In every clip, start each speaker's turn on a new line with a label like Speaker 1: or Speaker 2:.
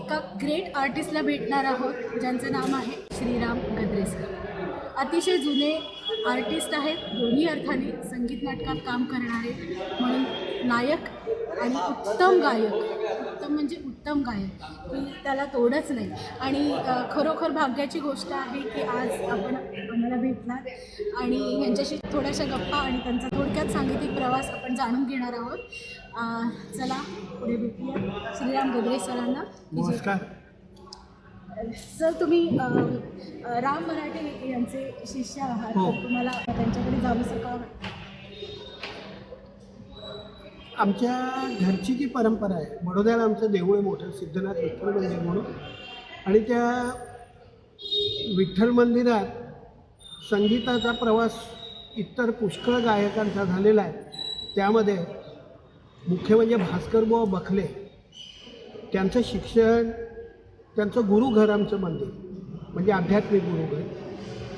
Speaker 1: एका ग्रेट आर्टिस्टला भेटणार आहोत ज्यांचं नाव आहे श्रीराम गद्रे सर. अतिशय जुने आर्टिस्ट आहेत, दोन्ही अर्थाने संगीत नाटकात काम करणारे, म्हणून नायक आणि उत्तम गायक, उत्तम म्हणजे उत्तम गायक की त्याला तोडच नाही. आणि खरोखर भाग्याची गोष्ट आहे की आज आपण आम्हाला भेटणार आणि यांच्याशी थोड्याशा गप्पा आणि त्यांचा थोडक्यात सांगीतिक प्रवास आपण जाणून घेणार आहोत. चला पुढे भेटूया श्रीराम गद्रे सरांना.
Speaker 2: नमस्कार
Speaker 1: सर, तुम्ही राम मराठे यांचे शिष्य आहात,
Speaker 2: हो.
Speaker 1: तर तुम्हाला त्यांच्याकडे जावंसं का?
Speaker 2: आमच्या घरची जी परंपरा आहे, बडोद्याला आमचं देऊळ आहे मोठं, सिद्धनाथ विठ्ठल मंदिर म्हणून. आणि त्या विठ्ठल मंदिरात संगीताचा प्रवास इतर पुष्कळ गायकांचा झालेला आहे. त्यामध्ये मुख्य म्हणजे भास्करबुवा बखले, त्यांचं शिक्षण, त्यांचं गुरुघर आमचं मंदिर, म्हणजे आध्यात्मिक गुरुघर.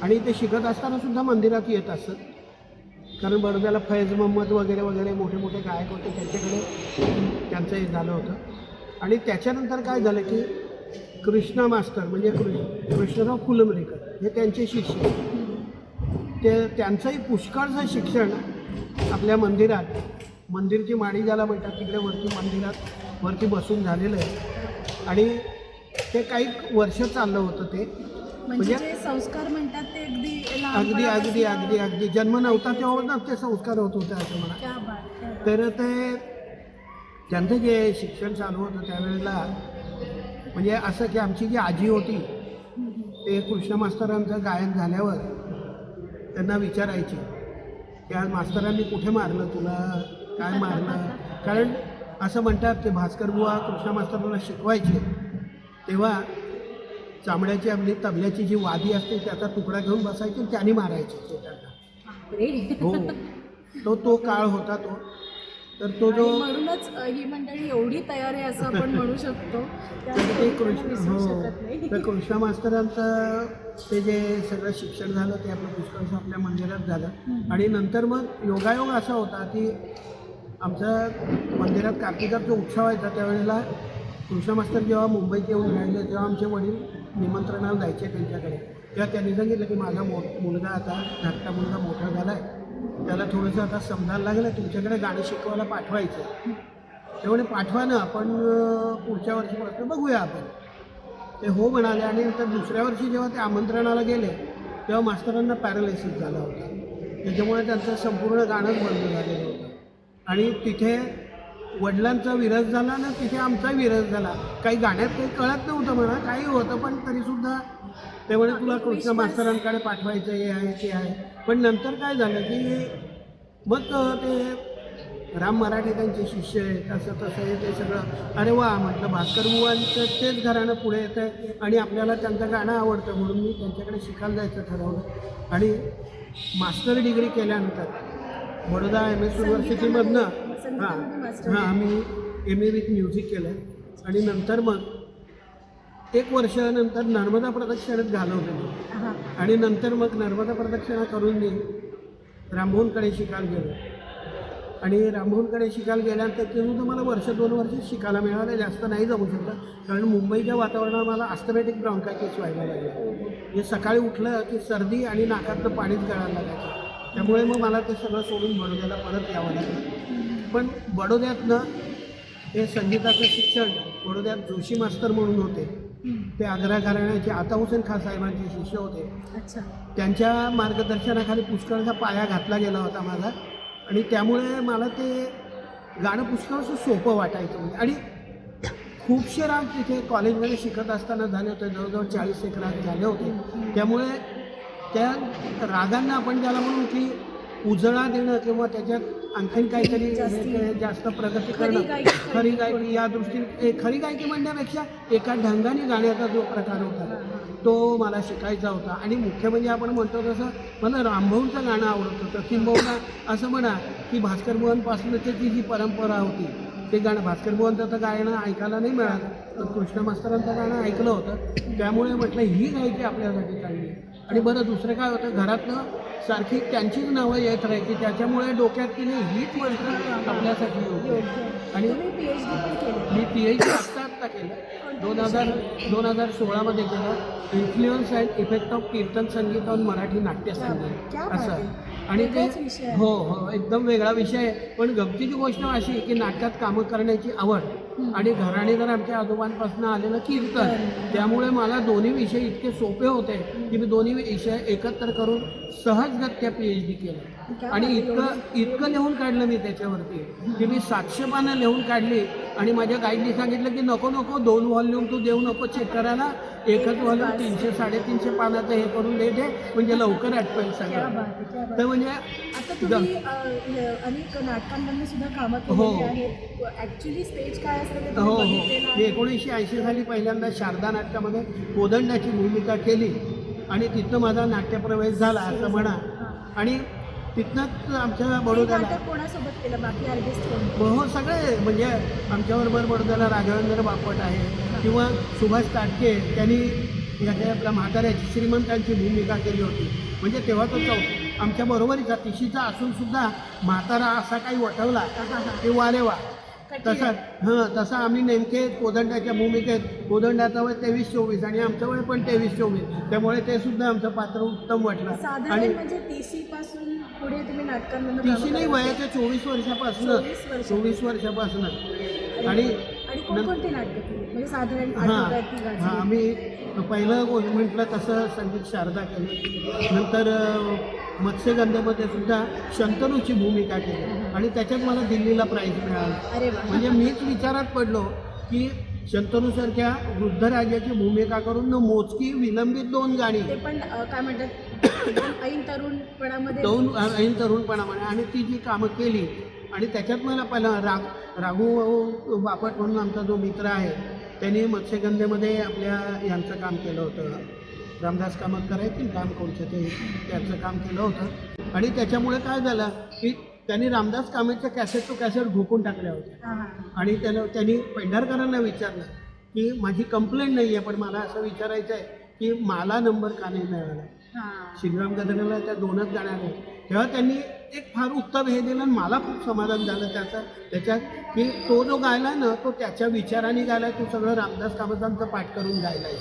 Speaker 2: आणि ते शिकत असतानासुद्धा मंदिरात येत असत, कारण बडोद्याला फैज मोहम्मद वगैरे वगैरे मोठे मोठे गायक होते, त्यांच्याकडे त्यांचं हे झालं होतं. आणि त्याच्यानंतर काय झालं की कृष्णा मास्टर म्हणजे कृष्णराव फुलंब्रीकर हे त्यांचे शिष्य, त्यांचंही पुष्कळचं शिक्षण आपल्या मंदिरात, मंदिरची माडी ज्याला म्हणतात तिकडे वरती मंदिरात वरती बसून झालेलं आहे. आणि ते काही वर्ष चाललं होतं ते,
Speaker 1: म्हणजे जे संस्कार म्हणतात ते अगदी
Speaker 2: अगदी अगदी अगदी अगदी जन्म नव्हता तेव्हा ते संस्कार होत होते असं म्हणा.
Speaker 1: क्या बात है.
Speaker 2: तर ते त्यांचं जे शिक्षण चालू होतं त्यावेळेला म्हणजे असं की आमची जी आजी होती ते कृष्ण मास्तरांचं गायन झाल्यावर त्यांना विचारायची की आज मास्तरांनी कुठे मारलं तुला, काय मारलं. कारण असं म्हणतात की भास्करबुवा कृष्ण मास्तरांना शिकवायचे तेव्हा चामड्याची आपली तबल्याची जी वादी असते त्याचा तुकडा घेऊन बसायचे आणि त्यांनी मारायचे त्यांना. हो, तो काळ होता तो. तर तो जो
Speaker 1: म्हणूनच ही मंडळी एवढी तयार आहे असं आपण म्हणू शकतो.
Speaker 2: ते तर कृष्णा मास्तरांचं ते जे सगळं शिक्षण झालं ते आपलं पुष्कळचं आपल्या मंदिरात झालं. आणि नंतर मग योगायोग असा होता की आमच्या मंदिरात कार्तिकाचा उत्सव व्हायचा, त्यावेळेला कृष्णा मास्तर जेव्हा मुंबईत येऊन राहिले तेव्हा आमचे वडील निमंत्रणाला जायचे त्यांच्याकडे. तेव्हा त्यांनी सांगितलं की माझा मुलगा आता धाकटा मुलगा मोठा झाला आहे, त्याला थोडंसं आता समजायला लागलं, तुमच्याकडे गाणी शिकवायला पाठवायचं. त्यामुळे पाठवा ना, आपण पुढच्या वर्षीपासून बघूया आपण. ते हो म्हणाले. आणि नंतर दुसऱ्या वर्षी जेव्हा ते आमंत्रणाला गेले तेव्हा मास्तरांना पॅरालिसिस झाला होता, त्याच्यामुळे त्यांचं संपूर्ण गाणंच बंद झालेलं होतं. आणि तिथे वडिलांचा विरस झाला ना, तिथे आमचा विरस झाला. काही गाण्यात काही कळत नव्हतं म्हणा, काही होतं, पण तरीसुद्धा त्यामुळे तुला कृष्ण मास्तरांकडे पाठवायचं हे आहे ते आहे. पण नंतर काय झालं की मग ते राम मराठे त्यांचे शिष्य आहेत, असं तसं आहे ते सगळं. अरे वा म्हटलं, भास्करबुवांचं तेच घराणं पुढे येतं आहे आणि आपल्याला त्यांचं गाणं आवडतं, म्हणून मी त्यांच्याकडे शिकायला जायचं ठरवलं. आणि मास्टर डिग्री केल्यानंतर बडोदा MS युनिव्हर्सिटीमधनं हां मी MA विथ म्युझिक केलं. आणि नंतर मग 1 वर्षानंतर नर्मदा प्रदक्षिणात घालवलं. आणि नंतर मग नर्मदा प्रदक्षिणा करून मी रामभुवनकडे शिकायला गेलो. आणि रामभुवनकडे शिकायला गेल्यानंतर तिथून मला 1-2 वर्ष शिकायला मिळालं, जास्त नाही जमू शकलं, कारण मुंबईच्या वातावरणात मला अस्थमॅटिक ब्रॉन्कायटिस व्हायला लागलं. म्हणजे सकाळी उठलं की सर्दी आणि नाकातनं पाणीच गळायला लागायचं. त्यामुळे मग मला ते सगळं सोडून बडोद्याला परत यावं लागलं. पण बडोद्यातनं हे संगीताचं शिक्षण, बडोद्यात जोशी मास्तर म्हणून होते, ते आग्रा घराण्याचे आता हुसेन खान साहेबांचे शिष्य होते.
Speaker 1: अच्छा.
Speaker 2: त्यांच्या मार्गदर्शनाखाली पुष्कळचा पाया घातला गेला होता माझा. आणि त्यामुळे मला ते गाणं पुष्कळसं सोपं वाटायचं. म्हणजे आणि खूपसे राग तिथे कॉलेजमध्ये शिकत असताना झाले होते, जवळजवळ 40 राग झाले होते. त्यामुळे त्या रागांना आपण ज्याला म्हणून की उजळा देणं किंवा त्याच्यात आणखीन काहीतरी जास्त प्रगती करणं, खरी गायकी या दृष्टीने, खरी गायकी म्हणण्यापेक्षा एका ढंगाने गाण्याचा जो प्रकार होता तो मला शिकायचा होता. आणि मुख्य म्हणजे आपण म्हणतो तसं मला रामभाऊंचं गाणं आवडत होतं. किंबहुना असं म्हणा की भास्करबुवांपासूनची जी परंपरा होती ते गाणं, भास्करबुवांचं तर गाणं ऐकायला नाही मिळालं, तर कृष्ण मास्तरांचं गाणं ऐकलं होतं. त्यामुळे म्हटलं ही गायकी आपल्यासाठी चांगली. आणि बरं दुसरं काय होतं, घरातनं सारखी त्यांचीच नावं येत राहायची, त्याच्यामुळे डोक्यात की नाही हीच वर्ष आपल्यासाठी योग्य. आणि
Speaker 1: PhD पण केलं.
Speaker 2: मी PhD आत्ता केलं 2016मध्ये केलं, इन्फ्लुएन्स अँड इफेक्ट ऑफ कीर्तन संगीत ऑन मराठी नाट्यसंगीत
Speaker 1: क्या
Speaker 2: असं.
Speaker 1: बात
Speaker 2: आणि ते
Speaker 1: वेगळाच विषय आहे.
Speaker 2: हो एकदम वेगळा विषय आहे. पण गमतीची गोष्ट अशी आहे की नाटकात कामं करण्याची आवड आणि घराणे जर आमच्या आजोबांपासून आलेलं कीर्तन, त्यामुळे मला दोन्ही विषय इतके सोपे होते की मी दोन्ही विषय एकत्र करून सहजगत्या PhD केलं. आणि इतकं लिहून काढलं मी त्याच्यावरती की मी 700 पानं लिहून काढली. आणि माझ्या गाईडनी सांगितलं की नको 2 व्हॉल्यूम तू देऊ नको चेक करायला, एकच व्हॉल्यूम 300-350 पानाचं हे करून दे म्हणजे लवकर आटपेल सगळं. तर म्हणजे
Speaker 1: आता तुम्ही अनेक नाटकांमध्ये सुद्धा कामं केलेली आहेत. ॲक्च्युली स्टेज काय असतं ते तुम्ही बघितलेलं
Speaker 2: मी
Speaker 1: आहे.
Speaker 2: 1980 साली पहिल्यांदा शारदा नाटकामध्ये कोदंडाची भूमिका केली आणि तिथनं माझा नाट्यप्रवेश झाला असं म्हणा. आणि तिथनंच आमच्या बडोद्याला
Speaker 1: नाटक कोणासोबत केलं, बाकी आर्टिस्ट कोण?
Speaker 2: हो सगळे म्हणजे आमच्याबरोबर बडोद्याला राघवेंद्र बापट आहे किंवा सुभाष ताटके, त्यांनी याच्या आपल्या म्हाताऱ्याची श्रीमंतांची भूमिका केली होती. म्हणजे तेव्हा तो आमच्या बरोबरीचा तिशीचा असून सुद्धा म्हातारा असा काही वटवला की वा रे वा. तसं आम्ही नेमके कोदंडाच्या भूमिकेत, कोदंडाचा वय 23-24 आणि आमचं वय पण 23-24, त्यामुळे ते सुद्धा आमचं पात्र उत्तम वाटलं.
Speaker 1: साधारण म्हणजे 30 पासून पुढे तुम्ही नाटकांमध्ये
Speaker 2: 30 नाही, वयाच्या 24 वर्षापासून. आणि
Speaker 1: कोणकोणती नाटकं केली म्हणजे साधारण
Speaker 2: आम्ही पहिलं म्हटलं तसं संगीत शारदा केलं, नंतर मत्स्यगंधेमध्ये सुद्धा शंतनूची भूमिका केली आणि त्याच्यात मला दिल्लीला प्राईज मिळालं. म्हणजे मीच विचारात पडलो की शंतनूसारख्या वृद्ध राजाची भूमिका करून मोजकी विलंबित 2 गाणी,
Speaker 1: ते पण काय म्हणतात ऐन
Speaker 2: तरुणपणामध्ये आणि ती जी कामं केली. आणि त्याच्यात मला पहिला राघू बापट म्हणून आमचा जो मित्र आहे, त्यांनी मत्स्यगंधेमध्ये आपल्या यांचं काम केलं होतं, रामदास कामतकर आहे की काम कोणतं ते, त्याचं काम केलं होतं. आणि त्याच्यामुळे काय झालं की त्यांनी रामदास कामतच्या कॅसेट टू कॅसेट घोकून टाकल्या होत्या. आणि त्यांनी पेंढारकरांना विचारलं की माझी कंप्लेंट नाही आहे, पण मला असं विचारायचं आहे की मला नंबर का नाही मिळाला श्रीराम गद्रेला त्या 2च गाण्याने. तेव्हा त्यांनी एक फार उत्तर हे दिलं आणि मला खूप समाधान झालं त्याच्यात की तो जो गायला ना तो त्याच्या विचाराने गायला, तो सगळं रामदास कामतांचं पाठ करून गायलाय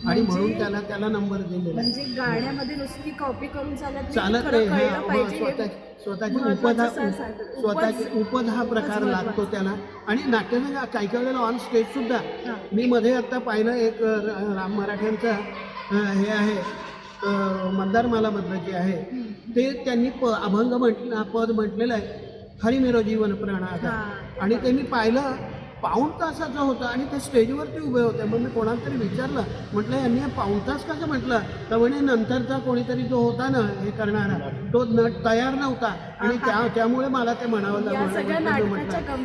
Speaker 2: आणि म्हणून त्याला नंबर दिलेला.
Speaker 1: म्हणजे गाण्यामध्ये नुसती कॉपी करून चालत
Speaker 2: नाही, स्वतःची उपज हा प्रकार लागतो त्याला. आणि नाट्याने काही वेळेला ऑन स्टेज सुद्धा मी मध्ये आता पाहिलं एक राम मराठ्यांचा हे आहे मंदारमालामधलं जे आहे ते त्यांनी अभंग पद म्हटलेलं आहे, हरी मेरो जीवन प्राणाचा. आणि ते मी पाहिलं पाऊण तासाचं होतं आणि ते स्टेजवरती उभे होते. मग मी कोणाला तरी विचारलं, म्हटलं यांनी पाऊण तास कसं म्हटलं, तर म्हणे नंतरचा कोणीतरी जो होता ना हे करणारा तो तयार नव्हता आणि त्यामुळे मला ते म्हणावं लागलं.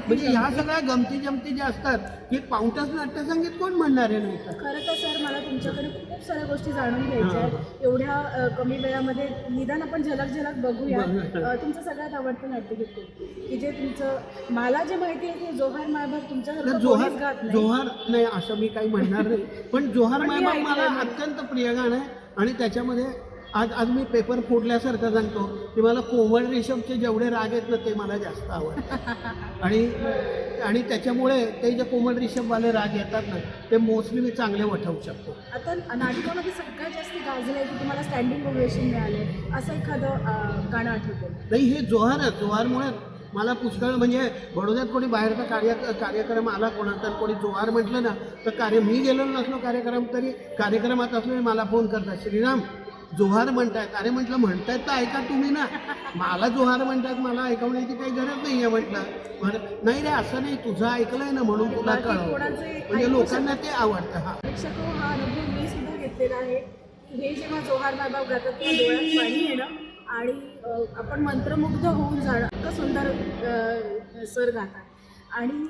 Speaker 2: म्हणजे ह्या सगळ्या गमती जमती ज्या असतात की पाऊण तास नाट्यसंगीत कोण म्हणणारे नाही.
Speaker 1: खरं तर सर मला तुमच्याकडे खूप साऱ्या गोष्टी जाणून घ्यायच्या आहेत. एवढ्या कमी वेळामध्ये निदान आपण झलक बघूया. तुमचं सगळ्यात आवडतं नाट्यगीत की जे तुमचं मला जे माहिती आहे की जोहार मायबाप
Speaker 2: जोहार नाही असं मी काही म्हणणार नाही, पण जोहार मायबाप मला अत्यंत प्रिय गाणं आहे. आणि त्याच्यामध्ये आज मी पेपर फोडल्यासारखं सांगतो की मला कोमल रेशमचे जेवढे राग आहेत ना ते मला जास्त आवडतात. आणि त्याच्यामुळे ते जे कोमल रेशमवाले राग येतात ना ते मोस्टली मी चांगले वठवू शकतो.
Speaker 1: आता नाटकामध्ये सगळ्यात जास्त गाजलं आहे की तुम्हाला स्टँडिंग ओवेशन मिळालं असं एखादं गाणं आठवतं?
Speaker 2: नाही, हे जोहारमुळे मला पुष्कळ म्हणजे बडोद्यात कोणी बाहेरचा कार्यक्रम आला कोणाचा, कोणी जोहार म्हटलं ना तर मी गेलेलो नसलो कार्यक्रम तरी कार्यक्रमात असलो मला फोन करतात, श्रीराम जोहार म्हणतायत. अरे म्हटलं म्हणतायत तर ऐका तुम्ही ना, मला जोहार म्हणतात मला ऐकवण्याची काही गरज नाही आहे. म्हटलं नाही रे असं नाही, तुझं ऐकलंय ना म्हणून तुला कळव, म्हणजे लोकांना ते आवडतं.
Speaker 1: हा अनुभव मी सुद्धा घेतलेला आहे. हे जेव्हा जोहार मायबाप गातात तेव्हा डोळ्यात पाणी येणं आणि आपण मंत्रमुग्ध होऊन जाणं, इतकं सुंदर सर गातात. आणि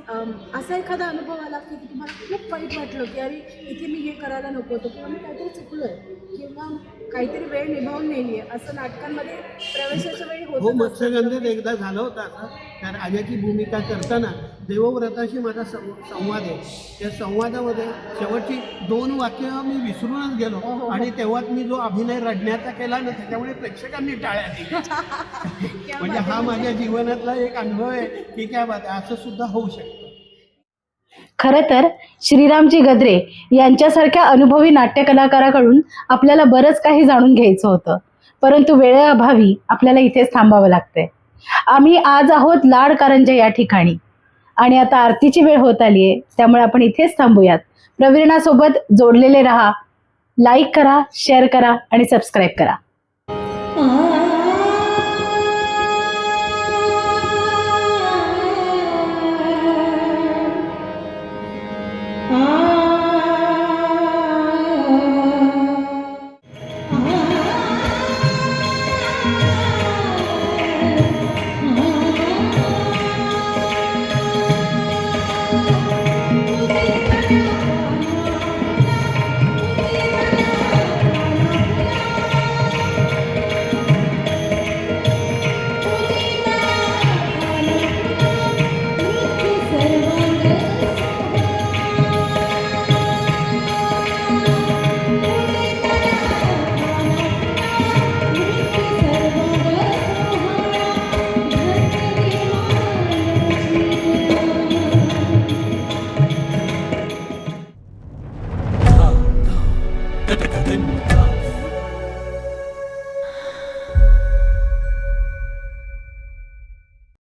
Speaker 1: असा एखादा अनुभव आला की तुम्हाला खूप वाईट वाटलं की अरे इथे मी हे करायला नको होतं किंवा मी काहीतरी चुकलो आहे किंवा काहीतरी वेळ निभावून नेली आहे, असं नाटकांमध्ये प्रवेशाच्या वेळी
Speaker 2: हो,
Speaker 1: होतं?
Speaker 2: मत्स्यगंधेत एकदा झालं होतं असं. त्या राजाची भूमिका करताना देवव्रताशी माझा संवाद आहे. त्या संवादामध्ये शेवटची 2 वाक्य मी विसरूनच गेलो
Speaker 1: हो.
Speaker 2: आणि तेव्हाच मी जो अभिनय रडण्याचा केला ना, त्याच्यामुळे प्रेक्षकांनी टाळ्या दिल्या. म्हणजे हा माझ्या जीवनातला एक अनुभव आहे की क्या बात आहे, असं सुद्धा होऊ शकतं.
Speaker 3: खरं तर श्रीरामजी गद्रे यांच्यासारख्या अनुभवी नाट्य कलाकाराकडून आपल्याला बरंच काही जाणून घ्यायचं होतं, परंतु वेळेअभावी आपल्याला इथेच थांबावं लागतंय. आम्ही आज आहोत लाड कारंजा या ठिकाणी आणि आता आरतीची वेळ होत आली आहे, त्यामुळे आपण इथेच थांबूयात. प्रवीणासोबत जोडलेले राहा, लाईक करा, शेअर करा आणि सबस्क्राईब करा.